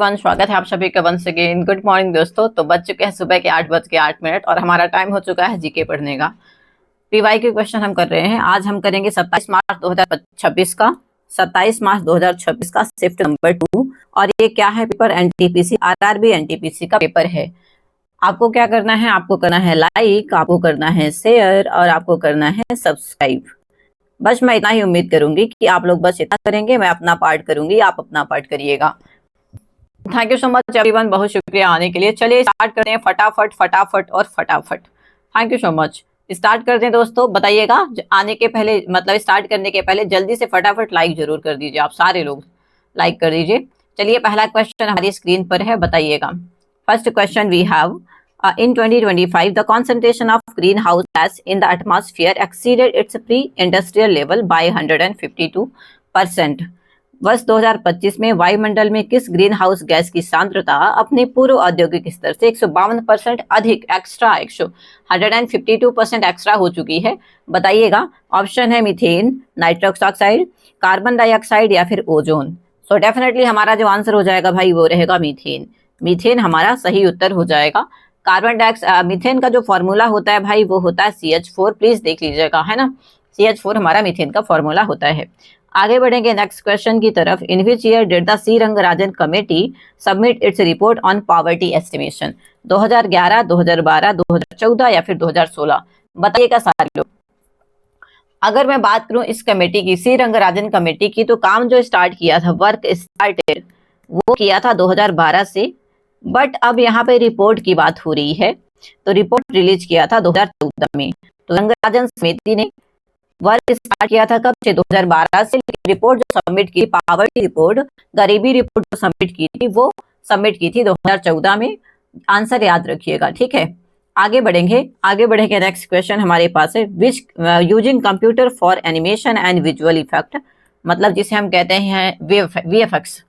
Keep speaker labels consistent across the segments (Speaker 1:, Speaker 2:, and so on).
Speaker 1: स्वागत है आप सभी का वंस अगेन। गुड मॉर्निंग दोस्तों। तो बज चुके हैं सुबह के 8:08 और हमारा टाइम हो चुका है जीके पढ़ने का। पीवाई के क्वेश्चन हम कर रहे हैं। आज हम करेंगे 27 मार्च 2026 का 27 मार्च 2026 का शिफ्ट नंबर 2। और ये क्या है? पेपर एनटीपीसी आरआरबी एनटीपीसी का पेपर है। आपको क्या करना है? आपको करना है लाइक, आपको करना है शेयर और आपको करना है सब्सक्राइब। बस मैं इतना ही उम्मीद करूंगी कि आप लोग बस इतना करेंगे। मैं अपना पार्ट करूंगी, आप अपना पार्ट करिएगा। Thank you so much everyone, बहुत शुक्रिया आने के लिए। चलिए स्टार्ट करते हैं फटाफट फटाफट और फटाफट। Thank you so much. Start करते हैं दोस्तों। बताइएगा आने के पहले, मतलब स्टार्ट करने के पहले जल्दी से फटाफट लाइक जरूर कर दीजिए। आप सारे लोग लाइक कर दीजिए। चलिए पहला क्वेश्चन हमारी स्क्रीन पर है, बताइएगा। First question we have in 2025 the concentration of greenhouse gas in the atmosphere exceeded its pre-industrial level by 152%। वर्ष 2025 में वायुमंडल में किस ग्रीन हाउस गैस की सांद्रता अपने पूर्व औद्योगिक स्तर से 152% अधिक एक्स्ट्रा 152% एक्स्ट्रा हो चुकी है? बताइएगा। ऑप्शन है methane, nitrous oxide, carbon dioxide या फिर ओजोन। सो डेफिनेटली हमारा जो आंसर हो जाएगा भाई वो रहेगा मीथेन। मीथेन हमारा सही उत्तर हो जाएगा। कार्बन डाइऑक्साइड मीथेन का जो फॉर्मूला होता है भाई वो होता है CH4। प्लीज देख लीजिएगा, है ना। CH4 हमारा मीथेन का फॉर्मूला होता है। आगे बढ़ेंगे नेक्स्ट क्वेश्चन की तरफ। In which year did the C Rangarajan committee submit its report on poverty estimation? 2011, 2012, 2014 या फिर 2016? बताइएगा सारे लोग। अगर मैं बात करूं इस कमेटी की, सी रंगराजन कमेटी की, तो काम जो स्टार्ट किया था, वर्क स्टार्टेड, वो किया था 2012 से। बट अब यहाँ पे रिपोर्ट की बात हो रही है, तो रिपोर्ट रिलीज किया था 2014 में। तो रंगराजन समिति ने वर्क स्टार्ट किया था कब से? 2012 से। रिपोर्ट जो सबमिट की, पॉवर्टी रिपोर्ट, गरीबी रिपोर्ट जो सबमिट की थी, वो सबमिट की थी 2014 में। आंसर याद रखिएगा, ठीक है। आगे बढ़ेंगे नेक्स्ट क्वेश्चन हमारे पास है। Which using computer for animation and visual effect, मतलब जिसे हम कहते हैं VFX,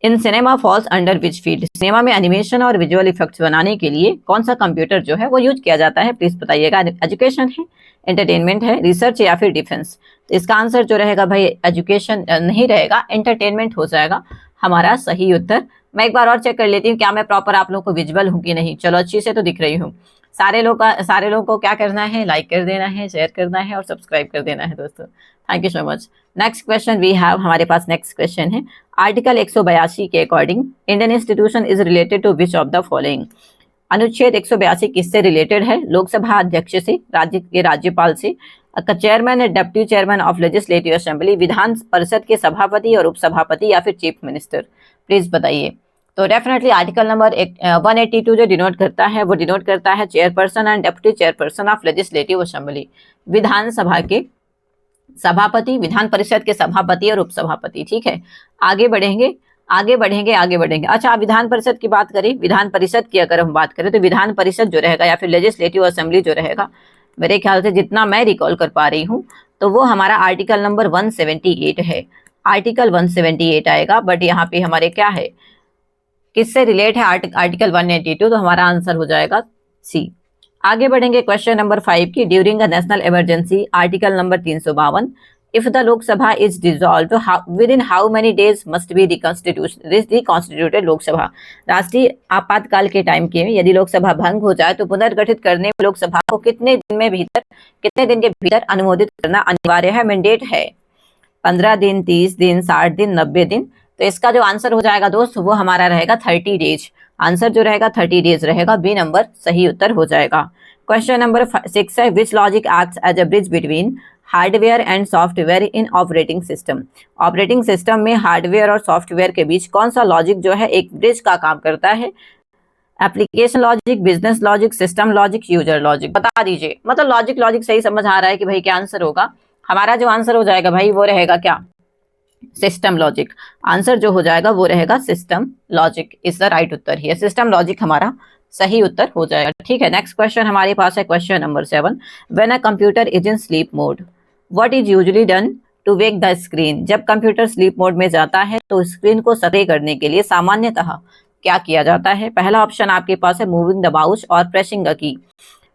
Speaker 1: in cinema falls under which field? Cinema में एनिमेशन और विजुअल इफेक्ट्स बनाने के लिए कौन सा कंप्यूटर जो है वो यूज किया जाता है? प्लीज बताइएगा। एजुकेशन है, एंटरटेनमेंट है, रिसर्च या फिर डिफेंस? तो इसका आंसर जो रहेगा भाई एजुकेशन नहीं रहेगा, एंटरटेनमेंट हो जाएगा हमारा सही उत्तर। मैं एक बार और चेक कर लेती हूँ क्या मैं प्रॉपर आप लोग को विजुअल हूँ कि नहीं। चलो अच्छी से तो दिख रही हूँ। सारे लोग को क्या करना है? लाइक कर देना है, शेयर करना है और सब्सक्राइब कर देना है दोस्तों। Thank you so much. Next question we have, हमारे पास नेक्स्ट क्वेश्चन है। आर्टिकल 182 के according Indian institution is related to which of the following? अनुच्छेद 182 किससे रिलेटेड है? लोकसभा अध्यक्ष से, राज्य के राज्यपाल से, chairman and deputy chairman of legislative assembly, Vidhan Parishad के सभापति और उपसभापति या फिर चीफ मिनिस्टर? प्लीज बताइए। तो डेफिनेटली आर्टिकल नंबर 182 जो डिनोट करता है वो डिनोट करता है chairperson and deputy chairperson of legislative assembly, विधानसभा के सभापति, विधान परिषद के सभापति और उपसभापति, ठीक है। आगे बढ़ेंगे। अच्छा, विधान परिषद की बात करें, विधान परिषद की अगर हम बात करें तो विधान परिषद जो रहेगा या फिर लेजिस्लेटिव असेंबली जो रहेगा, मेरे ख्याल से जितना मैं रिकॉल कर पा रही हूँ तो वो हमारा आर्टिकल नंबर 178 है। आर्टिकल 178 आएगा। बट यहाँ पे हमारे क्या है, किससे रिलेट है आर्टिकल 182? तो हमारा आंसर हो जाएगा सी। आगे बढ़ेंगे क्वेश्चन नंबर 5 की। During a national emergency, article number 352, if the Lok Sabha is dissolve with in how many days must be reconstituted Lok Sabha? राष्ट्रीय आपातकाल के टाइम के यदि लोकसभा भंग हो जाए तो पुनर्गठित करने में लोकसभा को कितने दिन के भीतर अनुमोदित करना अनिवार्य है, मैंडेट है? 15 दिन, 30 दिन, 60 दिन, 90 दिन? तो इसका जो आंसर हो जाएगा दोस्त वो हमारा रहेगा 30 डेज। आंसर जो रहेगा 30 डेज रहेगा। बी नंबर सही उत्तर हो जाएगा। क्वेश्चन नंबर 6 है। Which logic acts as a bridge between hardware and software in operating system? Operating system में हार्डवेयर और सॉफ्टवेयर के बीच कौन सा लॉजिक जो है एक ब्रिज का काम करता है? Application logic, business logic, system logic, user logic? बता दीजिए। मतलब लॉजिक सही समझ आ रहा है कि भाई क्या आंसर होगा? हमारा जो आंसर हो जाएगा भाई वो रहेगा क्या? System logic. आंसर जो हो जाएगा वो रहेगा system logic is the right उत्तर ही है। सिस्टम लॉजिक हमारा सही उत्तर हो जाएगा, ठीक है। नेक्स्ट क्वेश्चन हमारे पास है question number 7। When a computer is in sleep mode, what is usually done to wake the screen? जब कंप्यूटर स्लीप मोड में जाता है तो स्क्रीन को सक्रिय करने के लिए सामान्यतः क्या किया जाता है? पहला ऑप्शन आपके पास है मूविंग द माउस और pressing the key,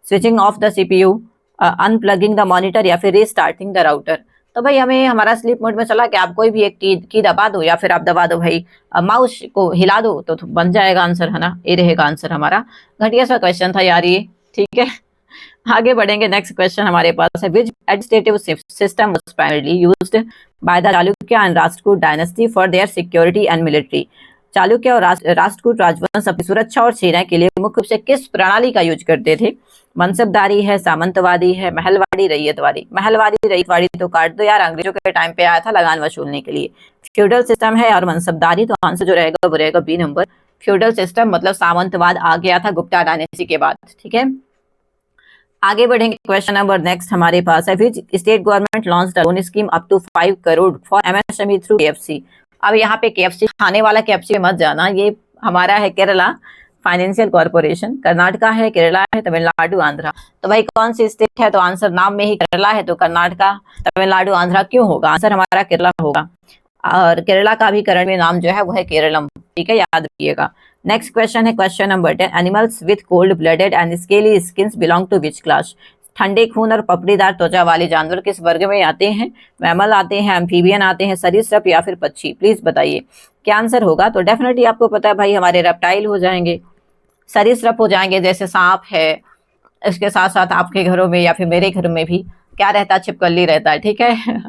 Speaker 1: switching off the CPU, अनप्लगिंग the monitor या फिर रीस्टार्टिंग द राउटर? तो भाई हमें हमारा स्लीप मोड में चला कि आप कोई भी एक की दबा दो या फिर आप दबा दो भाई माउस को हिला दो तो बन जाएगा आंसर, है ना, ये रहेगा आंसर हमारा। घटिया सा क्वेश्चन था यार ये, ठीक है। आगे बढ़ेंगे, नेक्स्ट क्वेश्चन हमारे पास है, which administrative system was primarily used by the Chalukya and Rashtrakuta dynasty for their security and military. Chalukya और राष्ट्रकूट राजवंश अपनी सुरक्षा और सेना के लिए मुख्य रूप से किस प्रणाली का यूज करते थे? मनसबदारी है, सामंतवादी है, महलवाड़ी, रैयतवाड़ी। महलवाड़ी रैयतवाड़ी तो काट दो यार, अंग्रेजों के टाइम पे आया था लगान वसूलने के लिए। फ्यूडल सिस्टम है और मनसबदारी, तो आंसर जो रहेगा वो रहेगा बी नंबर, फ्यूडल सिस्टम, मतलब सामंतवाद आ गया था गुप्ता डायनेस्टी के बाद, ठीक है। आगे बढ़ेंगे, क्वेश्चन नंबर नेक्स्ट हमारे पास है, which state government launch the loan scheme up to 5 crore for MSME through KFC. अब यहाँ पे केएफसी खाने वाला केएफसी मत जाना, ये हमारा है केरला फाइनेंशियल कॉर्पोरेशन, कर्नाटका है, केरला है, तमिलनाडु, आंध्रा। तो भाई कौन सी स्टेट है? तो आंसर नाम में ही केरला है, तो कर्नाटका, तमिलनाडु, आंध्रा क्यों होगा? आंसर हमारा केरला होगा। और केरला का भी करंट में नाम जो है वो है केरलम, ठीक है, याद रखिएगा। नेक्स्ट क्वेश्चन है question number 10, animals with cold blooded and scaly skins belong to which class. ठंडे खून और पपड़ीदार त्वचा वाले जानवर किस वर्ग में आते हैं? मैमल आते हैं, एम्फीबियन आते हैं, सरीसृप या फिर पक्षी? प्लीज बताइए क्या आंसर होगा। तो डेफिनेटली आपको पता है भाई हमारे रेप्टाइल हो जाएंगे, सरीसृप हो जाएंगे, जैसे सांप है। इसके साथ साथ आपके घरों में या फिर मेरे घर में भी क्या रहता है? छिपकली रहता है, ठीक है।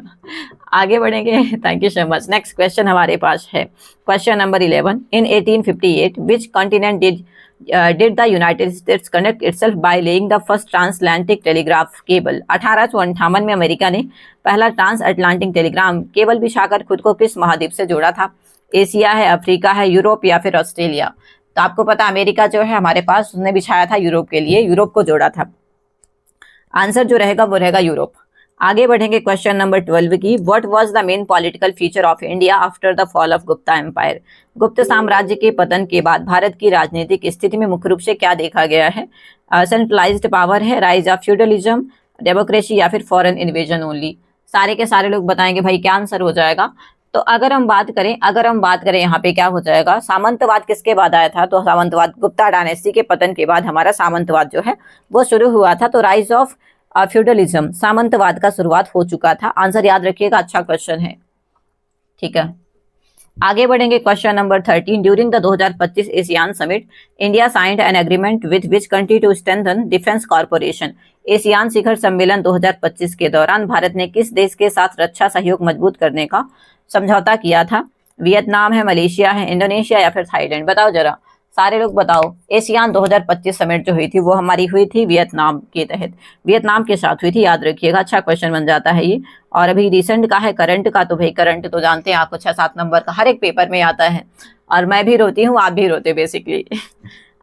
Speaker 1: आगे बढ़ेंगे, thank you so much. Next question हमारे पास है question number 11, in 1858 which continent did the United States connect itself by laying the first transatlantic telegraph cable. 1858 में अमेरिका ने पहला ट्रांस अटलांटिक टेलीग्राम केबल बिछाकर खुद को किस महाद्वीप से जोड़ा था? एशिया है, अफ्रीका है, यूरोप या फिर ऑस्ट्रेलिया? तो आपको पता अमेरिका जो है हमारे पास, उसने बिछाया था यूरोप के लिए, यूरोप को जोड़ा था। आंसर जो रहेगा वो रहेगा यूरोप। आगे बढ़ेंगे क्वेश्चन नंबर 12 की, what was the main political feature of India after the fall of Gupta empire. Gupta साम्राज्य के पतन के बाद भारत की राजनीतिक स्थिति में मुख्य रूप से क्या देखा गया है? सेंट्रलाइज्ड पावर है, राइज ऑफ फ्यूडलिज्म, डेमोक्रेसी या फिर फॉरेन इन्वेजन ओनली? सारे के सारे लोग बताएंगे भाई क्या आंसर हो जाएगा। तो अगर हम बात करें यहाँ पे क्या हो जाएगा, सामंतवाद किसके बाद आया था? तो सामंतवाद गुप्ता डायनेस्टी के पतन के बाद हमारा सामंतवाद जो है वो शुरू हुआ था। तो राइज ऑफ फ्यूडलिज्म, सामंतवाद का शुरुआत हो चुका था। आंसर याद रखिएगा, अच्छा क्वेश्चन है, ठीक है। आगे बढ़ेंगे question number 13, during the 2025 ASEAN summit India signed an agreement with which country to strengthen defence corporation. ASEAN शिखर सम्मेलन 2025 के दौरान भारत ने किस देश के साथ रक्षा सहयोग मजबूत करने का समझौता किया था? वियतनाम है, मलेशिया है, इंडोनेशिया या फिर थाईलैंड? बताओ जरा, सारे लोग बताओ। एशियान 2025 समिट जो हुई थी वो हमारी हुई थी वियतनाम के तहत, वियतनाम के साथ हुई थी, याद रखिएगा, अच्छा क्वेश्चन बन जाता है ये। और अभी रिसेंट का है करंट का, तो भाई करंट तो जानते हैं आपको 6-7 नंबर का हर एक पेपर में आता है, और मैं भी रोती हूँ, आप भी रोते बेसिकली।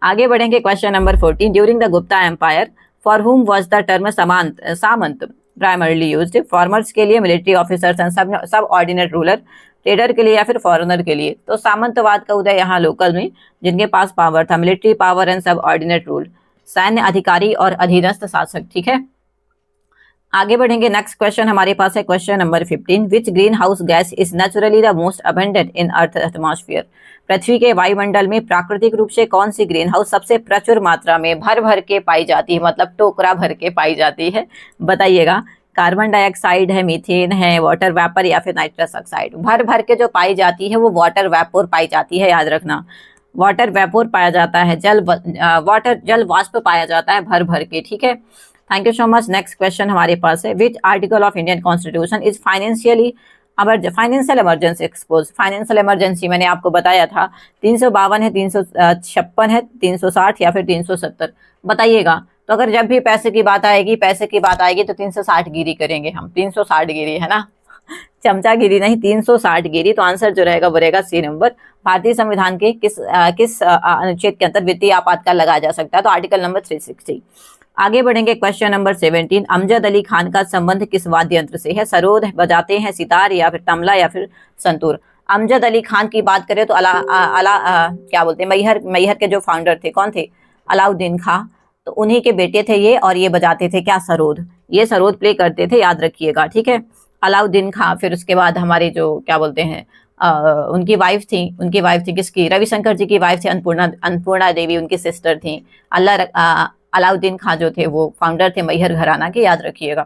Speaker 1: आगे बढ़ेंगे question number 14, during the Gupta empire for whom was the term samanta primarily used? Farmers के लिए, military officers and subordinate ruler, trader के लिए या फिर फॉरेनर के लिए? तो सामंतवाद का उदय यहाँ लोकल में, जिनके पास पावर था, मिलिट्री पावर एंड सब ऑर्डिनेट रूल, सैन्य अधिकारी और अधीनस्थ शासक, ठीक है। आगे बढ़ेंगे, नेक्स्ट क्वेश्चन हमारे पास है question number 15, which green house gas is naturally the most abundant in earth atmosphere. पृथ्वी के वायुमंडल में प्राकृतिक रूप से कौन सी ग्रीन हाउस सबसे प्रचुर मात्रा में भर भर के पाई जाती है, मतलब टोकरा भर के पाई जाती है? बताइएगा, कार्बन डाइऑक्साइड है, मीथेन है, वाटर वेपर या फिर नाइट्रस ऑक्साइड? भर भर के जो पाई जाती है वो वाटर वेपोर पाई जाती है, याद रखना, वाटर वेपोर पाया जाता है, जल वाष्प पाया जाता है भर भर के, ठीक है। Thank you so much. Next question हमारे पास है, which article of Indian constitution is financial emergency expose. Financial emergency मैंने आपको बताया था 352 है, 356 है, 360 या फिर 370? बताइएगा। तो अगर जब भी पैसे की बात आएगी तो 360 गिरी करेंगे हम, 360 गिरी, है ना, चमचा गिरी नहीं, 360 गिरी। तो आंसर जो रहेगा वो रहेगा सी नंबर। भारतीय संविधान के किस अनुच्छेद के अंतर्गत वित्तीय आपातकाल लगाया जा सकता है? तो आर्टिकल नंबर 360। आगे बढ़ेंगे, क्वेश्चन नंबर 17, अमजद अली खान का संबंध किस वाद्य यंत्र से है? सरोद बजाते हैं, सितार या फिर तबला या फिर संतूर? अमजद अली खान की बात करें तो क्या बोलते हैं, मैहर के जो फाउंडर थे, कौन थे? अलाउद्दीन खां। तो उन्हीं के बेटे थे ये, और ये बजाते थे क्या? सरोद। ये सरोद प्ले करते थे, याद रखिएगा, ठीक है। अलाउद्दीन खां। फिर उसके बाद हमारे जो क्या बोलते हैं, उनकी वाइफ थी किसकी? रविशंकर जी की वाइफ थी अन्नपूर्णा देवी, उनकी सिस्टर थी। अलाउद्दीन खां जो थे वो फाउंडर थे मैहर घराना के, याद रखिएगा।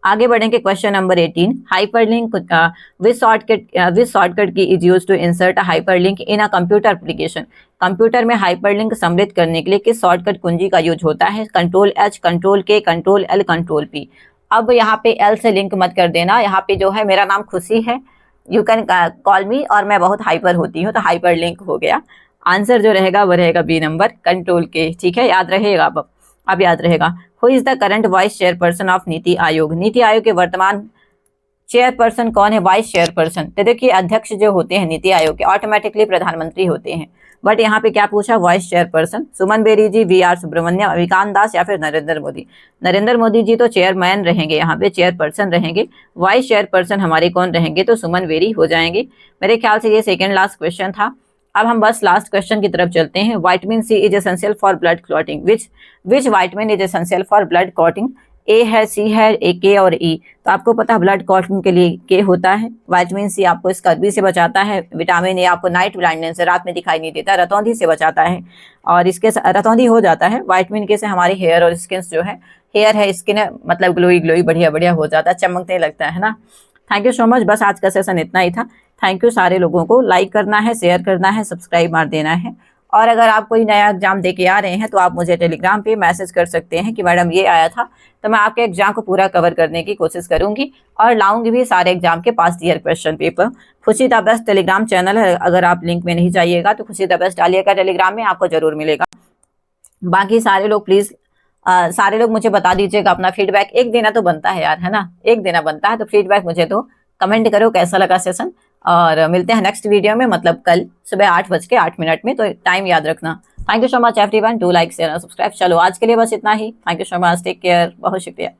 Speaker 1: आगे बढ़ेंगे question number 18। Hyperlink which shortcut key is used to insert a hyperlink in a computer application. Computer में हाइपरलिंक सम्मिलित करने के लिए किस शॉर्टकट कुंजी का यूज होता है? कंट्रोल एच, कंट्रोल के, कंट्रोल एल, कंट्रोल पी। अब यहाँ पे एल से लिंक मत कर देना, यहाँ पे जो है मेरा नाम खुशी है, यू कैन कॉल मी, और मैं बहुत हाइपर होती हूँ तो हाइपर लिंक हो गया। आंसर जो रहेगा वो रहेगा बी नंबर, कंट्रोल के। ठीक है, याद रहेगा। अब याद रहेगा। Who is the current vice chairperson of NITI Aayog. NITI Aayog के वर्तमान चेयरपर्सन कौन है? Vice chairperson. तो देखिए अध्यक्ष जो होते हैं नीति आयोग के ऑटोमेटिकली प्रधानमंत्री होते हैं, बट यहाँ पे क्या पूछा? Vice chairperson. Suman Bery ji, V R Subrahmanyam, Vikant Das या फिर नरेंद्र मोदी। नरेंद्र मोदी जी तो चेयरमैन रहेंगे, यहाँ पे चेयरपर्सन रहेंगे। वाइस चेयरपर्सन हमारे कौन रहेंगे? तो सुमन बेरी हो जाएंगे। मेरे ख्याल से ये सेकेंड लास्ट क्वेश्चन था। अब हम बस लास्ट क्वेश्चन की तरफ चलते हैं। Vitamin C is essential for blood clotting. Which vitamin is essential for blood clotting? A है, सी है, ए, के और ई। तो आपको पता है ब्लड क्लॉटिंग के लिए के होता है। विटामिन सी आपको स्कर्वी से बचाता है। विटामिन ए आपको नाइट ब्लाइंडनेस से, रात में दिखाई नहीं देता, रतौंधी से बचाता है, और इसके रतौंधी हो जाता है। विटामिन के से हमारे हेयर और स्किन जो है, हेयर है, स्किन है, मतलब ग्लोई ग्लोई बढ़िया बढ़िया हो जाता है, चमकने लगता है ना। Thank you so much. बस आज का सेशन इतना ही था। Thank you. सारे लोगों को लाइक करना है, शेयर करना है, सब्सक्राइब मार देना है। और अगर आप कोई नया एग्जाम दे के आ रहे हैं तो आप मुझे टेलीग्राम पे मैसेज कर सकते हैं कि मैडम ये आया था, तो मैं आपके एग्जाम को पूरा कवर करने की कोशिश करूंगी और लाऊंगी भी सारे एग्जाम के पास ईयर क्वेश्चन पेपर। खुशी द बेस्ट टेलीग्राम चैनल है, अगर आप लिंक में नहीं जाइएगा तो खुशी द बेस्ट डालिएगा टेलीग्राम में, आपको जरूर मिलेगा। बाकी सारे लोग प्लीज सारे लोग मुझे बता दीजिएगा अपना फीडबैक। एक देना तो बनता है यार, है ना, एक देना बनता है। तो फीडबैक मुझे तो कमेंट करो कैसा लगा सेशन, और मिलते हैं नेक्स्ट वीडियो में, मतलब कल सुबह 8:08 में। तो टाइम याद रखना। Thank you so much everyone, do like share और सब्सक्राइब। चलो आज के लिए बस इतना ही। Thank you so much, take care, बहुत शुक्रिया।